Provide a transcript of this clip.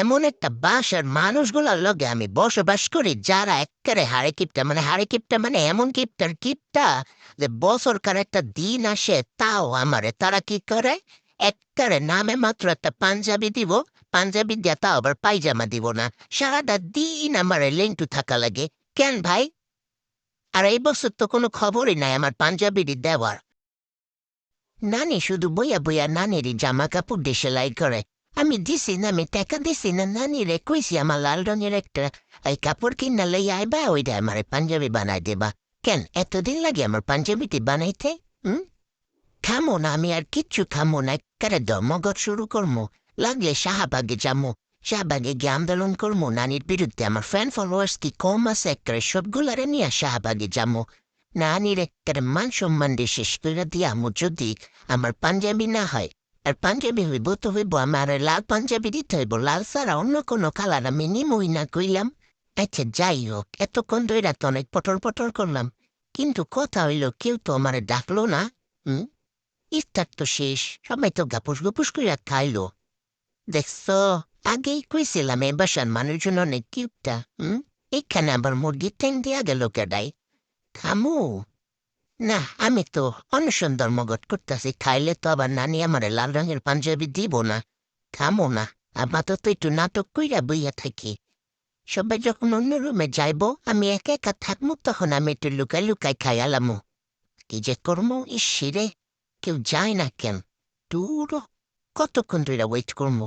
এমন একটা বাসার মানুষগুলোর লগে আমি বসবাস করি যারা এক্কারে হাড়ে কিপটা মানে এমন কিপটা যে বছরকার একটা দিন আসে তাও আমারে তারা কি করে এক্কারে নামে মাত্র একটা পাঞ্জাবি দিব, পাঞ্জাবি দিয়া তাও আবার পায়জামা দিব না, সারাটা দিন আমারে লেংটু থাকা লাগে। কেন ভাই? আর এই বছর তো কোনো খবরই নাই আমার পাঞ্জাবির দেওয়ার। নানি শুধু বইয়া বইয়া নানিরই জামা কাপড় দিয়ে সেলাই করে। আমি দিছি না, আমি টাকা দিছি না, নানি রে কইছি আমার লাল রঙের একটা এই কাপড় কিনা লই আইবা, ওইটা আমার পাঞ্জাবি বানাই দেবা। কেন এতদিন লাগে আমার পাঞ্জাবিটি বানাইতে? হুম? খামো না, আমি আর কিচ্ছু খামো না, একেবারে ধর্মঘট শুরু করমু। লাগলে শাহবাগে যামু, শাহবাগে গিয়ে আন্দোলন করমু নানির বিরুদ্ধে। আমার ফ্যান ফলোয়ার্স কি কম আছে? একেবারে সবগুলারে নিয়ে শাহবাগে যামু। নানির একেবারে মান সম্মান দিয়ে শেষ করে দিয়ামু যদি আমার পাঞ্জাবি না হয়। আর পাঞ্জাবি হইব তো হইব, আমার লাল পাঞ্জাবি দিতে হইব, লাল ছাড়া অন্য কোনো কালার আমি নিমুই না কইলাম। আচ্ছা যাই হোক, এতক্ষণ ধরে তো অনেক পটর পটর করলাম, কিন্তু কথা হইল কেউ তো আমারে ডাকলো না। হুম? ইফতার তো শেষ, সবাই তো গাপুস গুপুস কইরা খাইলো। দেখছ, আগেই কইছিলাম এ বাসার মানুষজন অনেক কিউটটা। এখানে আবার মুরগির ট্যাং দিয়া গেল কেডাই? খামু না, আমি তো অনশন ধর্মঘট করতেছি, খাইলে তো আবার নানি আমারে লাল রঙের পাঞ্জাবি দিব না। খামো না, আপাতত একটু নাটক কইরা বইয়া থাকি। সবাই যখন অন্য রুমে যাইব, আমি একা একা থাকবো, তখন আমি একটু লুকাই লুকাই খাই আলামু। কি যে করমু, ইসিরে কেউ যায় না কেন? দূর, কতক্ষণ ধরে ওয়েট করবো?